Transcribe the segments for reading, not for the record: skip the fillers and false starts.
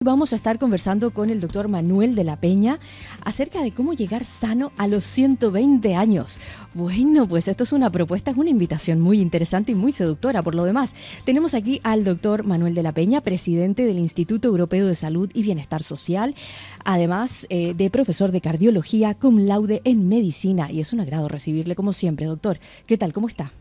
Vamos a estar conversando con el doctor Manuel de la Peña acerca de cómo llegar sano a los 120 años. Bueno, pues esto es una propuesta, es una invitación muy interesante y muy seductora por lo demás. Tenemos aquí al doctor Manuel de la Peña, presidente del Instituto Europeo de Salud y Bienestar Social, además de profesor de cardiología cum laude en medicina. Y es un agrado recibirle como siempre, doctor. ¿Qué tal? ¿Cómo está?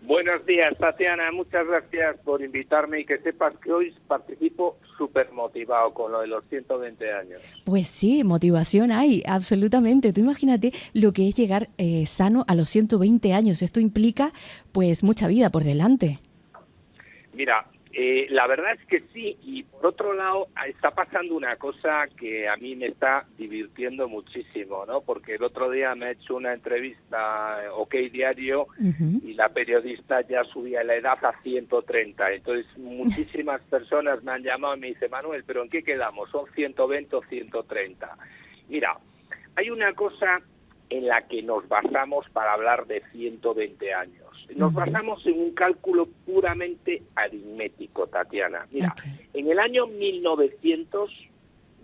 Buenos días, Tatiana. Muchas gracias por invitarme y que sepas que hoy participo súper motivado con lo de los 120 años. Pues sí, motivación hay, absolutamente. Tú imagínate lo que es llegar sano a los 120 años. Esto implica, pues, mucha vida por delante. Mira, la verdad es que sí, y por otro lado está pasando una cosa que a mí me está divirtiendo muchísimo, ¿no? Porque el otro día me ha hecho una entrevista OK Diario y la periodista ya subía la edad a 130. Entonces muchísimas personas me han llamado y me dicen, Manuel, ¿pero en qué quedamos? ¿Son 120 o 130? Mira, hay una cosa en la que nos basamos para hablar de 120 años. Nos basamos en un cálculo puramente aritmético, Tatiana. Mira, en el año 1900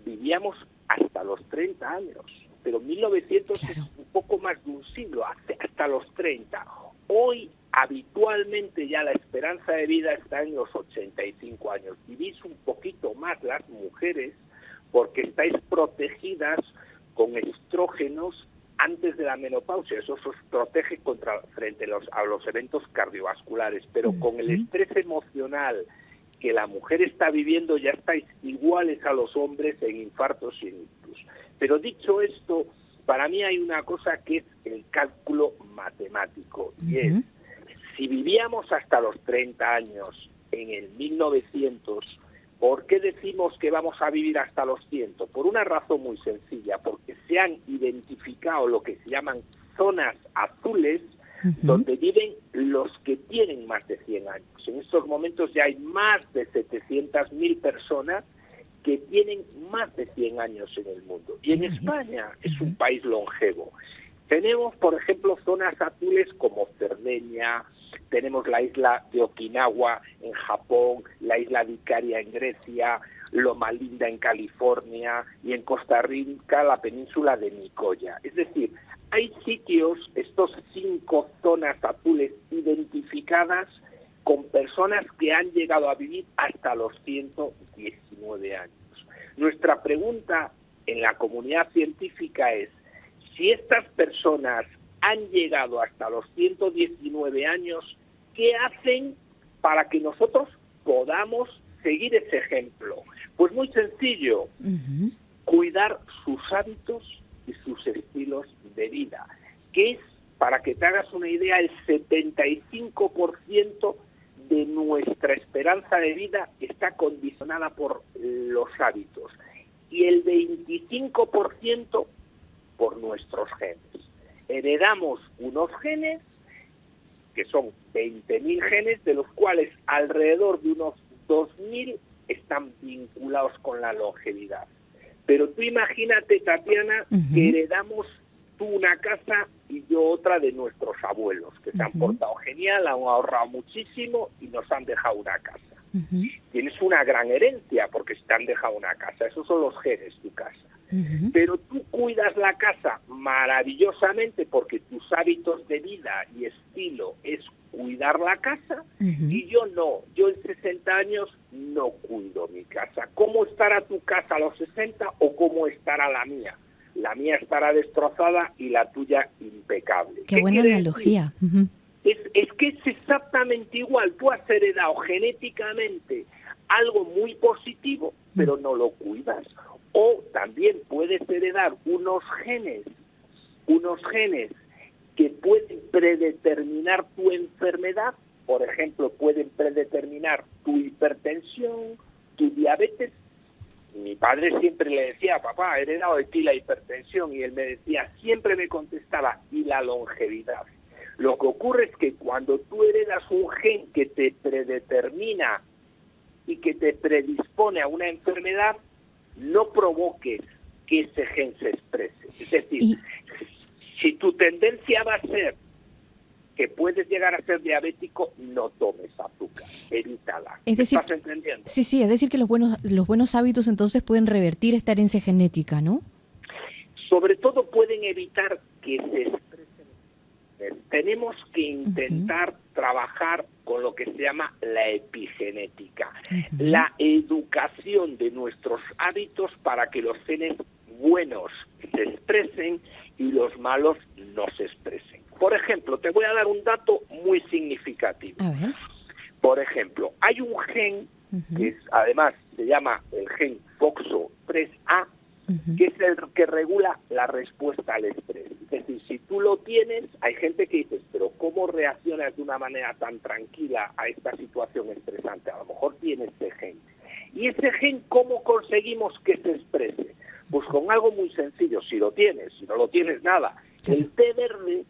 vivíamos hasta los 30 años, pero 1900 es un poco más de un siglo, hasta los 30. Hoy, habitualmente, ya la esperanza de vida está en los 85 años. Vivís un poquito más las mujeres porque estáis protegidas con estrógenos antes de la menopausia. Eso os protege frente a los eventos cardiovasculares, pero con el estrés emocional que la mujer está viviendo ya estáis iguales a los hombres en infartos y en ictus. Pero dicho esto, para mí hay una cosa que es el cálculo matemático, y es, si vivíamos hasta los 30 años en el 1900, ¿por qué decimos que vamos a vivir hasta los 100? Por una razón muy sencilla, porque se han identificado lo que se llaman zonas azules, donde viven los que tienen más de 100 años. En estos momentos ya hay más de 700.000 personas que tienen más de 100 años en el mundo. Y en España es un país longevo. Tenemos, por ejemplo, zonas azules como Cerdeña, tenemos la isla de Okinawa en Japón, la isla de Icaria en Grecia, Loma Linda en California y en Costa Rica la península de Nicoya. Es decir, hay sitios, estos 5 zonas azules identificadas con personas que han llegado a vivir hasta los 119 años. Nuestra pregunta en la comunidad científica es, si estas personas han llegado hasta los 119 años, ¿qué hacen para que nosotros podamos seguir ese ejemplo? Pues muy sencillo, cuidar sus hábitos y sus estilos de vida, que es, para que te hagas una idea, el 75% de nuestra esperanza de vida está condicionada por los hábitos y el 25% por nuestros genes. Heredamos unos genes, que son 20.000 genes, de los cuales alrededor de unos 2.000 están vinculados con la longevidad. Pero tú imagínate, Tatiana, que heredamos tú una casa y yo otra de nuestros abuelos, que se han portado genial, han ahorrado muchísimo y nos han dejado una casa. Tienes una gran herencia porque te han dejado una casa, esos son los genes, tu casa. Pero tú cuidas la casa maravillosamente porque tus hábitos de vida y estilo es cuidar la casa, y yo no. Yo en 60 años no cuido mi casa. ¿Cómo estará tu casa a los 60 o cómo estará la mía? La mía estará destrozada y la tuya impecable. Qué buena analogía. Es que es exactamente igual. Tú has heredado genéticamente algo muy positivo, pero no lo cuidas. O también puedes heredar unos genes que pueden predeterminar tu enfermedad. Por ejemplo, pueden predeterminar tu hipertensión, tu diabetes. Mi padre siempre le decía, papá, he heredado de ti la hipertensión, y él me decía, siempre me contestaba, y la longevidad. Lo que ocurre es que cuando tú heredas un gen que te predetermina y que te predispone a una enfermedad, no provoques que ese gen se exprese. Es decir, si tu tendencia va a ser que puedes llegar a ser diabético, no tomes azúcar, evítala. Es decir, ¿Estás entendiendo? sí, es decir que los buenos hábitos entonces pueden revertir esta herencia genética, ¿no? Sobre todo pueden evitar que se expresen. Tenemos que intentar trabajar con lo que se llama la epigenética, la educación de nuestros hábitos para que los genes buenos se expresen y los malos no se expresen. Por ejemplo, te voy a dar un dato muy significativo. A ver. Por ejemplo, hay un gen que además se llama el gen FOXO3A, que es el que regula la respuesta al estrés. Es decir, si tú lo tienes, hay gente que dice, pero ¿cómo reaccionas de una manera tan tranquila a esta situación estresante? A lo mejor tienes ese gen. ¿Y ese gen cómo conseguimos que se exprese? Pues con algo muy sencillo, si lo tienes, si no lo tienes, nada. El té verde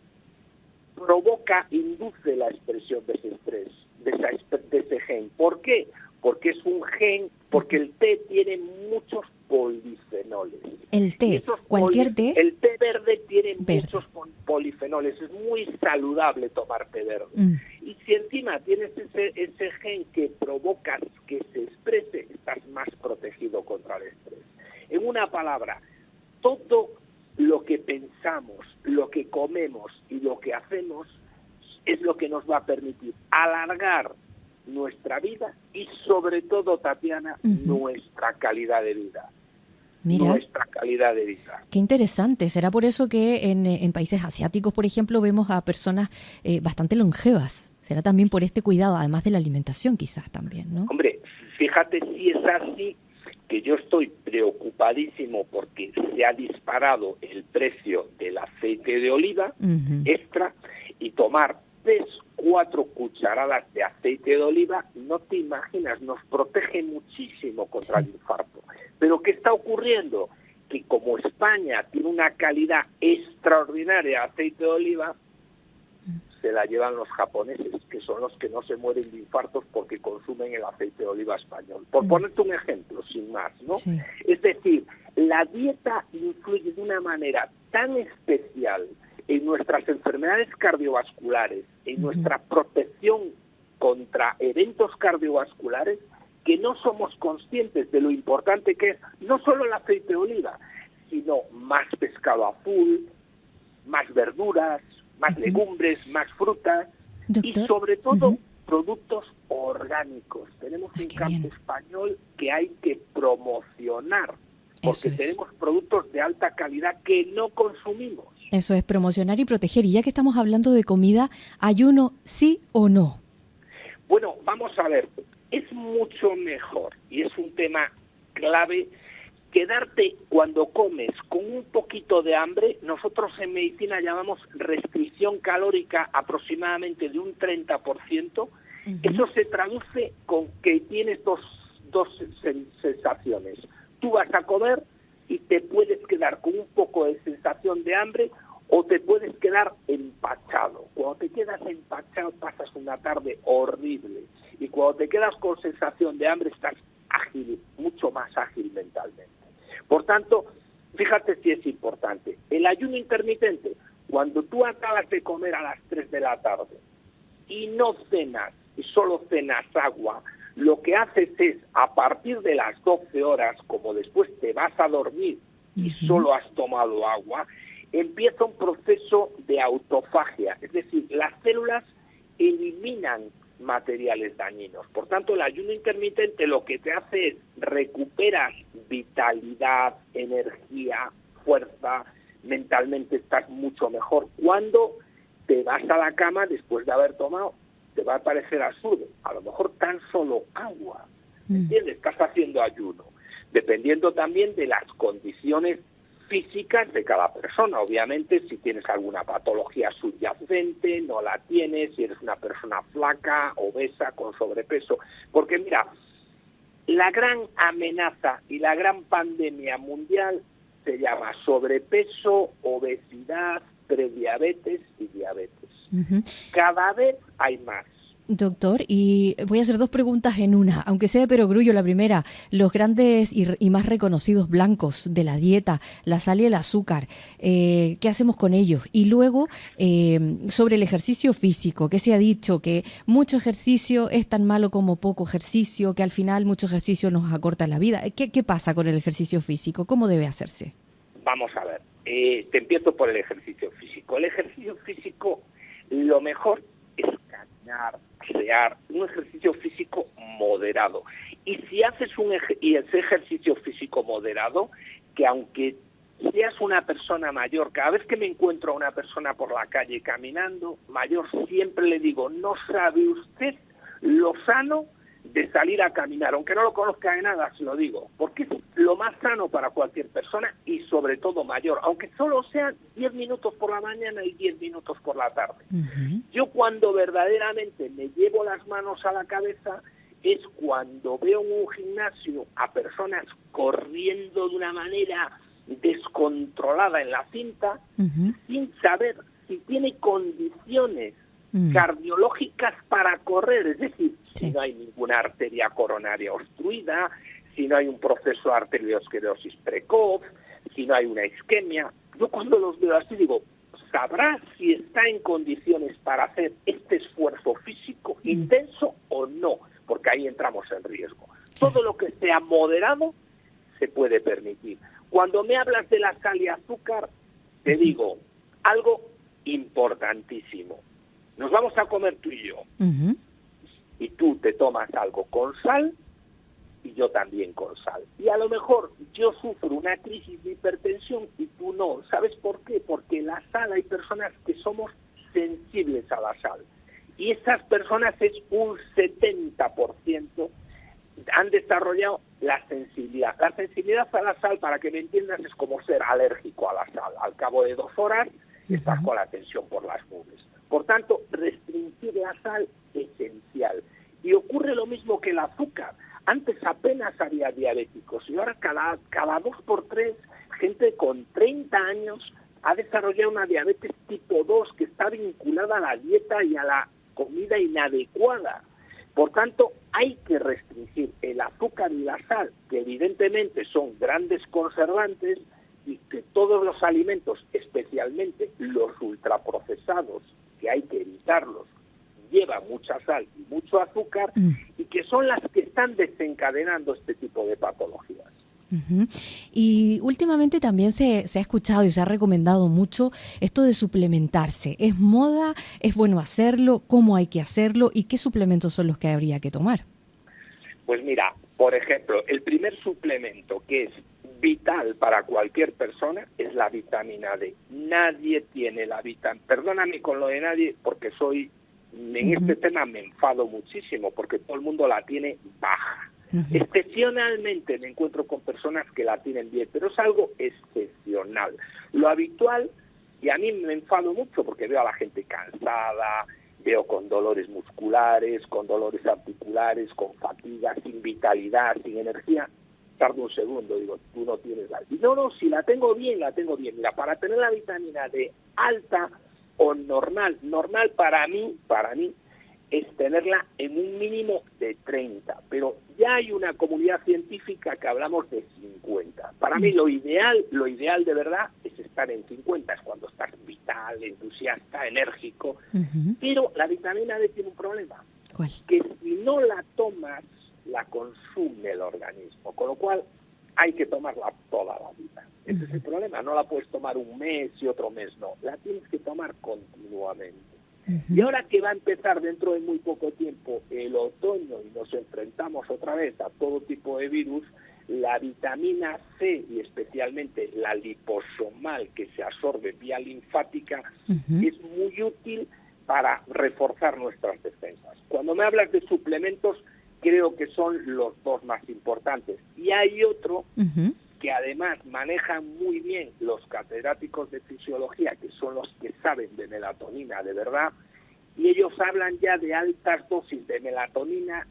induce la expresión de ese estrés, de ese gen. ¿Por qué? Porque es un gen, porque el té tiene muchos polifenoles. El té, cualquier té. El té verde tiene muchos polifenoles, es muy saludable tomar té verde. Y si encima tienes ese gen que provoca que se exprese, estás más protegido contra el estrés. En una palabra, todo lo que pensamos, lo que comemos y lo que hacemos es lo que nos va a permitir alargar nuestra vida y sobre todo, Tatiana, nuestra calidad de vida. Mira, nuestra calidad de vida. Qué interesante. ¿Será por eso que en países asiáticos, por ejemplo, vemos a personas bastante longevas? ¿Será también por este cuidado, además de la alimentación quizás también, no? Hombre, fíjate si es así, que yo estoy preocupadísimo porque se ha disparado el precio del aceite de oliva extra, y tomar 3-4 cucharadas de aceite de oliva, no te imaginas, nos protege muchísimo contra el infarto. Pero ¿qué está ocurriendo? Que como España tiene una calidad extraordinaria de aceite de oliva, se la llevan los japoneses, que son los que no se mueren de infartos porque consumen el aceite de oliva español. Por ponerte un ejemplo, sin más, ¿no? Sí. Es decir, la dieta influye de una manera tan especial en nuestras enfermedades cardiovasculares, en nuestra protección contra eventos cardiovasculares, que no somos conscientes de lo importante que es no solo el aceite de oliva, sino más pescado azul, más verduras, más legumbres, más frutas, y sobre todo productos orgánicos. Tenemos un campo español que hay que promocionar, porque tenemos productos de alta calidad que no consumimos. Eso es, promocionar y proteger. Y ya que estamos hablando de comida, ¿ayuno sí o no? Bueno, vamos a ver, es mucho mejor, y es un tema clave, quedarte cuando comes con un poquito de hambre. Nosotros en medicina llamamos restricción calórica aproximadamente de un 30%. Eso se traduce con que tienes dos sensaciones. Tú vas a comer y te puedes quedar con un poco de sensación de hambre o te puedes quedar empachado. Cuando te quedas empachado pasas una tarde horrible, y cuando te quedas con sensación de hambre estás ágil, mucho más ágil mentalmente. Por tanto, fíjate si es importante. El ayuno intermitente, cuando tú acabas de comer a las 3 de la tarde y no cenas, y solo cenas agua, lo que haces es, a partir de las 12 horas, como después te vas a dormir y solo has tomado agua, empieza un proceso de autofagia, es decir, las células eliminan materiales dañinos. Por tanto, el ayuno intermitente lo que te hace es recuperas vitalidad, energía, fuerza, mentalmente estás mucho mejor. Cuando te vas a la cama después de haber tomado, te va a parecer absurdo, a lo mejor tan solo agua, ¿entiendes? Estás haciendo ayuno, dependiendo también de las condiciones físicas de cada persona. Obviamente, si tienes alguna patología subyacente, no la tienes, si eres una persona flaca, obesa, con sobrepeso. Porque mira, la gran amenaza y la gran pandemia mundial se llama sobrepeso, obesidad, prediabetes y diabetes. Cada vez hay más. Doctor, y voy a hacer dos preguntas en una, aunque sea de perogrullo la primera. Los grandes y más reconocidos blancos de la dieta, la sal y el azúcar, ¿qué hacemos con ellos? Y luego, sobre el ejercicio físico, que se ha dicho que mucho ejercicio es tan malo como poco ejercicio, que al final mucho ejercicio nos acorta la vida. ¿Qué pasa con el ejercicio físico? ¿Cómo debe hacerse? Vamos a ver, te empiezo por el ejercicio físico. El ejercicio físico, lo mejor es caminar, pasear, un ejercicio físico moderado. Y si haces ese ejercicio físico moderado, que aunque seas una persona mayor, cada vez que me encuentro a una persona por la calle caminando, mayor, siempre le digo, no sabe usted lo sano de salir a caminar, aunque no lo conozca de nada, se lo digo, porque es lo más sano para cualquier persona y sobre todo mayor, aunque solo sean 10 minutos por la mañana y 10 minutos por la tarde. Uh-huh. Yo cuando verdaderamente me llevo las manos a la cabeza es cuando veo en un gimnasio a personas corriendo de una manera descontrolada en la cinta, uh-huh, sin saber si tiene condiciones cardiológicas para correr, es decir, si no hay ninguna arteria coronaria obstruida, si no hay un proceso de arteriosclerosis precoz, si no hay una isquemia. Yo cuando los veo así digo, ¿sabrá si está en condiciones para hacer este esfuerzo físico intenso o no? Porque ahí entramos en riesgo. Todo lo que sea moderado se puede permitir. Cuando me hablas de la sal y azúcar, te digo algo importantísimo. Nos vamos a comer tú y yo, uh-huh, y tú te tomas algo con sal y yo también con sal. Y a lo mejor yo sufro una crisis de hipertensión y tú no. ¿Sabes por qué? Porque la sal, hay personas que somos sensibles a la sal. Y esas personas es un 70% han desarrollado la sensibilidad. La sensibilidad a la sal, para que me entiendas, es como ser alérgico a la sal. Al cabo de 2 horas estás con la tensión por las nubes. Por tanto, restringir la sal es esencial. Y ocurre lo mismo que el azúcar. Antes apenas había diabéticos y ahora cada 2 por 3 gente con 30 años ha desarrollado una diabetes tipo 2 que está vinculada a la dieta y a la comida inadecuada. Por tanto, hay que restringir el azúcar y la sal, que evidentemente son grandes conservantes, y que todos los alimentos, especialmente los ultraprocesados, que hay que evitarlos, llevan mucha sal y mucho azúcar, y que son las que están desencadenando este tipo de patologías. Uh-huh. Y últimamente también se ha escuchado y se ha recomendado mucho esto de suplementarse. ¿Es moda? ¿Es bueno hacerlo? ¿Cómo hay que hacerlo? ¿Y qué suplementos son los que habría que tomar? Pues mira, por ejemplo, el primer suplemento que es vital para cualquier persona es la vitamina D. Nadie tiene la vitamina... Perdóname con lo de nadie, porque en este tema me enfado muchísimo, porque todo el mundo la tiene baja. Excepcionalmente me encuentro con personas que la tienen bien, pero es algo excepcional. Lo habitual, y a mí me enfado mucho porque veo a la gente cansada, veo con dolores musculares, con dolores articulares, con fatiga, sin vitalidad, sin energía. Tardo un segundo, digo, tú no tienes la... No, si la tengo bien, la tengo bien. Mira, para tener la vitamina D alta o normal para mí es tenerla en un mínimo de 30, pero ya hay una comunidad científica que hablamos de 50. Para mí lo ideal de verdad es estar en 50, es cuando estás vital, entusiasta, enérgico, pero la vitamina D tiene un problema. ¿Cuál? Que si no la tomas, la consume el organismo, con lo cual hay que tomarla toda la vida. Ese es el problema, no la puedes tomar un mes y otro mes, no, la tienes que tomar continuamente. Y ahora que va a empezar dentro de muy poco tiempo el otoño y nos enfrentamos otra vez a todo tipo de virus, la vitamina C y especialmente la liposomal que se absorbe vía linfática es muy útil para reforzar nuestras defensas. Cuando me hablas de suplementos, creo que son los dos más importantes. Y hay otro que además manejan muy bien los catedráticos de fisiología, que son los que saben de melatonina de verdad, y ellos hablan ya de altas dosis de melatonina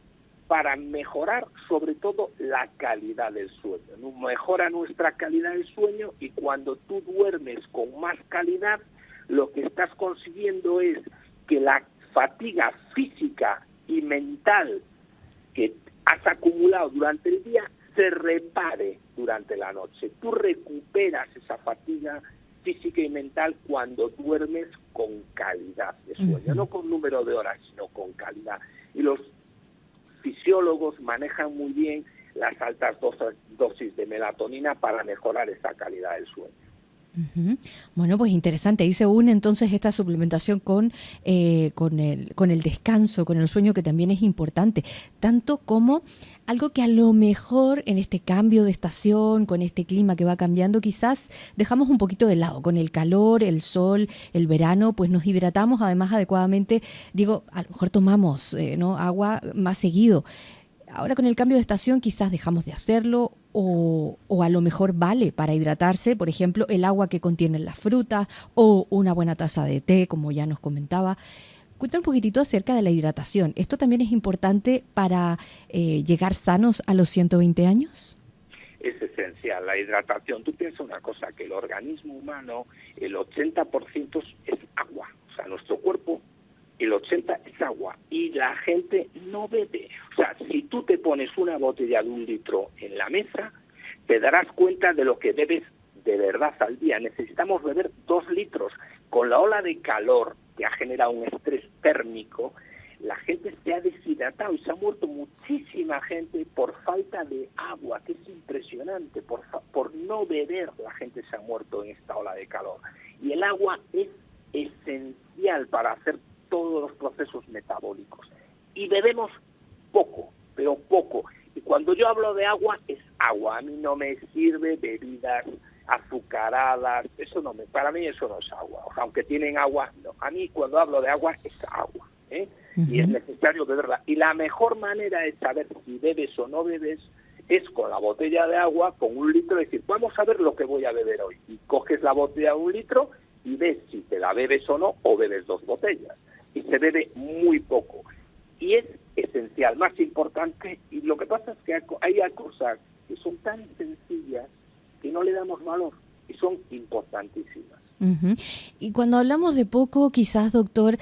para mejorar sobre todo la calidad del sueño. Mejora nuestra calidad del sueño y cuando tú duermes con más calidad, lo que estás consiguiendo es que la fatiga física y mental que has acumulado durante el día se repare durante la noche. Tú recuperas esa fatiga física y mental cuando duermes con calidad de sueño, no con número de horas, sino con calidad. Y los fisiólogos manejan muy bien las altas dosis de melatonina para mejorar esa calidad del sueño. Bueno, pues interesante. Ahí se une entonces esta suplementación con el descanso, con el sueño, que también es importante, tanto como algo que a lo mejor en este cambio de estación, con este clima que va cambiando, quizás dejamos un poquito de lado. Con el calor, el sol, el verano, pues nos hidratamos además adecuadamente. Digo, a lo mejor tomamos agua más seguido. Ahora con el cambio de estación quizás dejamos de hacerlo o a lo mejor vale para hidratarse, por ejemplo, el agua que contienen las frutas o una buena taza de té, como ya nos comentaba. Cuéntame un poquitito acerca de la hidratación. ¿Esto también es importante para llegar sanos a los 120 años? Es esencial la hidratación. Tú piensas una cosa, que el organismo humano, el 80% es agua. O sea, nuestro cuerpo, el 80% es agua y la gente no bebe. O sea, si tú te pones una botella de 1 litro en la mesa, te darás cuenta de lo que bebes de verdad al día. Necesitamos beber 2 litros. Con la ola de calor que ha generado un estrés térmico, la gente se ha deshidratado y se ha muerto muchísima gente por falta de agua, que es impresionante. Por no beber, la gente se ha muerto en esta ola de calor. Y el agua es esencial para hacer todos los procesos metabólicos. Y bebemos poco, pero poco. Y cuando yo hablo de agua, es agua. A mí no me sirve bebidas azucaradas, para mí eso no es agua. O sea, aunque tienen agua, no. A mí cuando hablo de agua, es agua, y es necesario beberla. Y la mejor manera de saber si bebes o no bebes es con la botella de agua, con 1 litro, decir, vamos a ver lo que voy a beber hoy. Y coges la botella de 1 litro y ves si te la bebes o no, o bebes 2 botellas. Y se bebe muy poco. Y es esencial, más importante, y lo que pasa es que hay cosas que son tan sencillas que no le damos valor y son importantísimas. Y cuando hablamos de poco, quizás, doctor,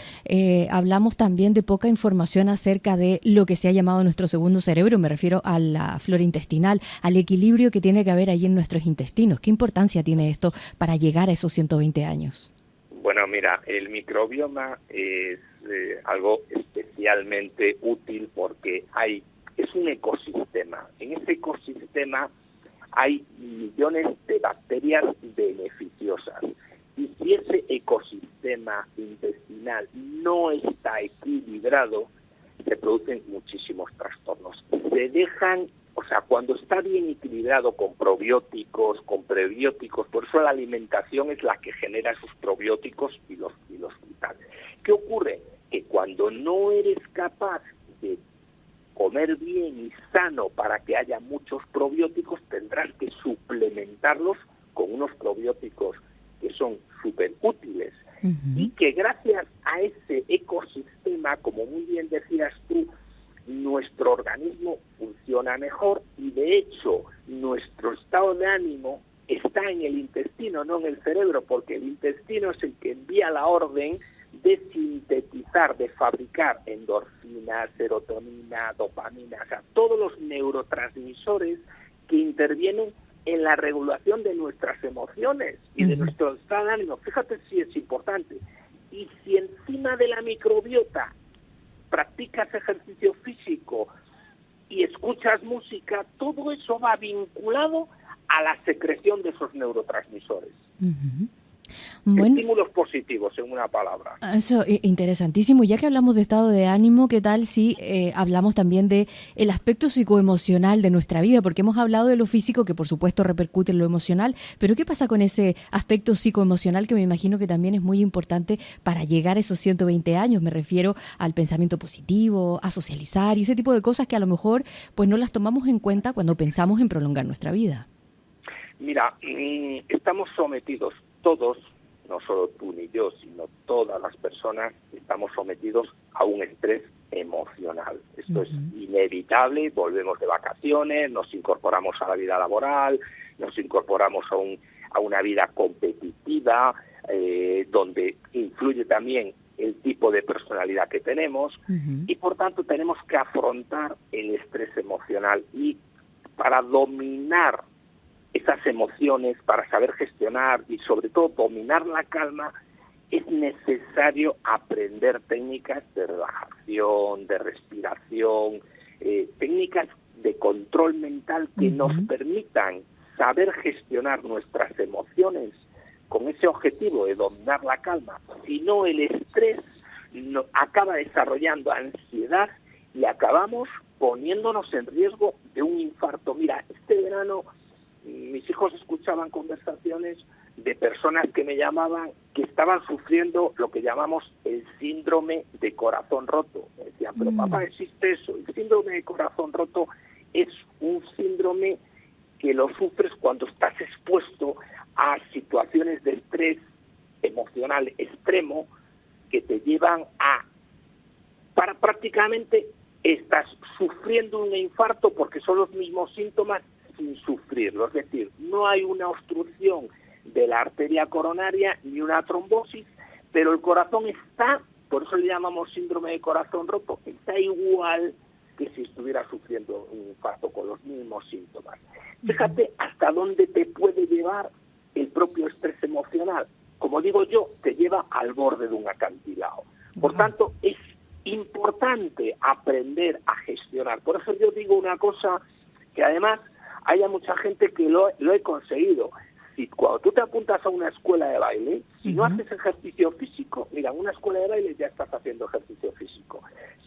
hablamos también de poca información acerca de lo que se ha llamado nuestro segundo cerebro. Me refiero a la flora intestinal, al equilibrio que tiene que haber allí en nuestros intestinos. ¿Qué importancia tiene esto para llegar a esos 120 años? Bueno, mira, el microbioma es algo especialmente útil porque es un ecosistema. En ese ecosistema hay millones de bacterias beneficiosas. Y si ese ecosistema intestinal no está equilibrado, se producen muchísimos trastornos. Cuando está bien equilibrado con probióticos, con prebióticos, por eso la alimentación es la que genera esos probióticos y los quitan. ¿Qué ocurre? Que cuando no eres capaz de comer bien y sano para que haya muchos probióticos, tendrás que suplementarlos con unos probióticos que son súper útiles y que gracias a ese ecosistema, como muy bien decías tú, nuestro organismo funciona mejor y de hecho nuestro estado de ánimo está en el intestino, no en el cerebro, porque el intestino es el que envía la orden de sintetizar, de fabricar endorfina, serotonina, dopamina, o sea, todos los neurotransmisores que intervienen en la regulación de nuestras emociones y de nuestro estado de ánimo. Fíjate si es importante. Y si encima de la microbiota practicas ejercicio físico y escuchas música, todo eso va vinculado a la secreción de esos neurotransmisores. Bueno, estímulos positivos, en una palabra. Eso es interesantísimo. Ya que hablamos de estado de ánimo, ¿qué tal si hablamos también de el aspecto psicoemocional de nuestra vida? Porque hemos hablado de lo físico, que por supuesto repercute en lo emocional, pero ¿qué pasa con ese aspecto psicoemocional que me imagino que también es muy importante para llegar a esos 120 años? Me refiero al pensamiento positivo, a socializar y ese tipo de cosas que a lo mejor pues no las tomamos en cuenta cuando pensamos en prolongar nuestra vida. Mira, estamos sometidos todos, no solo tú ni yo, sino todas las personas, estamos sometidos a un estrés emocional. Esto es inevitable, volvemos de vacaciones, nos incorporamos a la vida laboral, nos incorporamos a una vida competitiva, donde influye también el tipo de personalidad que tenemos y por tanto tenemos que afrontar el estrés emocional y para dominar esas emociones, para saber gestionar y sobre todo dominar la calma, es necesario aprender técnicas de relajación, de respiración, técnicas de control mental que nos permitan saber gestionar nuestras emociones con ese objetivo de dominar la calma. Si no, el estrés acaba desarrollando ansiedad y acabamos poniéndonos en riesgo de un infarto. Mira, este verano mis hijos escuchaban conversaciones de personas que me llamaban que estaban sufriendo lo que llamamos el síndrome de corazón roto. Me decían, pero papá, ¿existe eso? El síndrome de corazón roto es un síndrome que lo sufres cuando estás expuesto a situaciones de estrés emocional extremo que te llevan para prácticamente estás sufriendo un infarto porque son los mismos síntomas sin sufrirlo. Es decir, no hay una obstrucción de la arteria coronaria ni una trombosis, pero el corazón está, por eso le llamamos síndrome de corazón roto, está igual que si estuviera sufriendo un infarto con los mismos síntomas. Fíjate hasta dónde te puede llevar el propio estrés emocional. Como digo yo, te lleva al borde de un acantilado. Por tanto, es importante aprender a gestionar. Por eso yo digo una cosa que además haya mucha gente que lo he conseguido. Si cuando tú te apuntas a una escuela de baile, si no haces ejercicio físico, mira, en una escuela de baile ya estás haciendo ejercicio físico.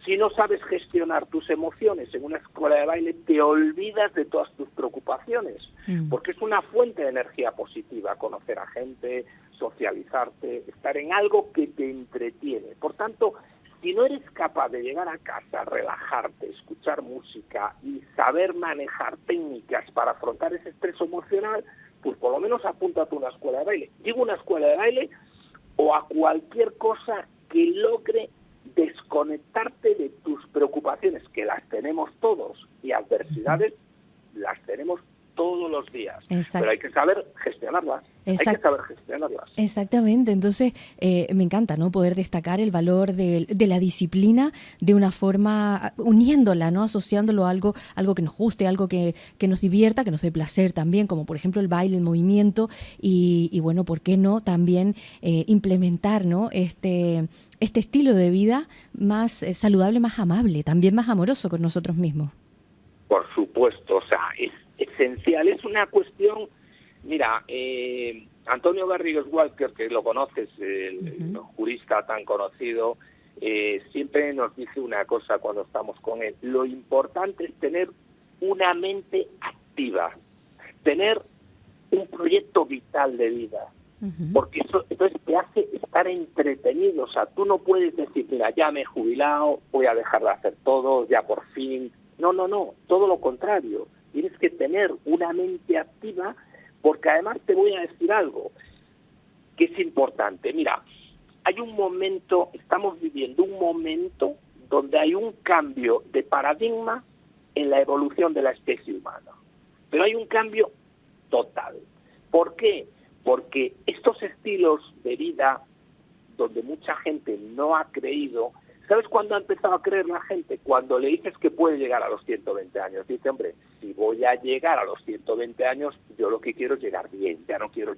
Si no sabes gestionar tus emociones en una escuela de baile, te olvidas de todas tus preocupaciones, porque es una fuente de energía positiva, conocer a gente, socializarte, estar en algo que te entretiene. Por tanto, si no eres capaz de llegar a casa, relajarte, escuchar música y saber manejar técnicas para afrontar ese estrés emocional, pues por lo menos apúntate a una escuela de baile. Digo una escuela de baile o a cualquier cosa que logre desconectarte de tus preocupaciones, que las tenemos todos, y adversidades las tenemos todos los días. Exacto. Pero hay que saber gestionarlas. Hay que saber gestionarlas. Exactamente. Entonces, me encanta, ¿no?, poder destacar el valor de la disciplina de una forma, uniéndola, ¿no?, asociándolo a algo que nos guste, algo que nos divierta, que nos dé placer también, como por ejemplo el baile, el movimiento, y bueno, ¿por qué no también implementar, ¿no?, este estilo de vida más saludable, más amable, también más amoroso con nosotros mismos? Por supuesto, o sea, es esencial, es una cuestión. Mira, Antonio Garrigues Walker, que lo conoces, el jurista tan conocido, siempre nos dice una cosa cuando estamos con él: lo importante es tener una mente activa, tener un proyecto vital de vida, porque eso entonces te hace estar entretenido. O sea, tú no puedes decir, mira, ya me he jubilado, voy a dejar de hacer todo, ya por fin. No, todo lo contrario. Tienes que tener una mente activa, porque además te voy a decir algo que es importante. Mira, hay un momento, estamos viviendo un momento donde hay un cambio de paradigma en la evolución de la especie humana. Pero hay un cambio total. ¿Por qué? Porque estos estilos de vida, donde mucha gente no ha creído. ¿Sabes cuándo ha empezado a creer la gente? Cuando le dices que puede llegar a los 120 años. Dice, hombre, si voy a llegar a los 120 años, yo lo que quiero es llegar bien. Ya no quiero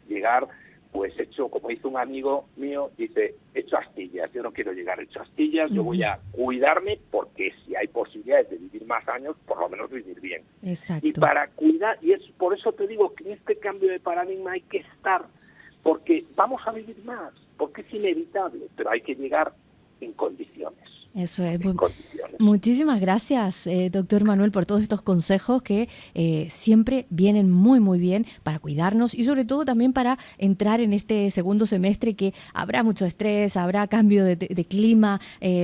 llegar, pues hecho, como dice un amigo mío, dice, hecho astillas. Yo no quiero llegar hecho astillas, yo voy a cuidarme, porque si hay posibilidades de vivir más años, por lo menos vivir bien. Exacto. Y para cuidar, y es por eso te digo que en este cambio de paradigma hay que estar, porque vamos a vivir más, porque es inevitable, pero hay que llegar en condiciones. Eso es. Muchísimas gracias, doctor Manuel, por todos estos consejos que siempre vienen muy, muy bien para cuidarnos y sobre todo también para entrar en este segundo semestre, que habrá mucho estrés, habrá cambio de clima,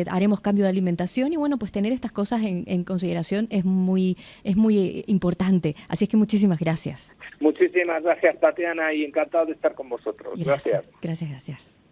haremos cambio de alimentación y bueno, pues tener estas cosas en consideración es muy importante. Así es que muchísimas gracias. Muchísimas gracias, Tatiana, y encantado de estar con vosotros. Gracias. Gracias.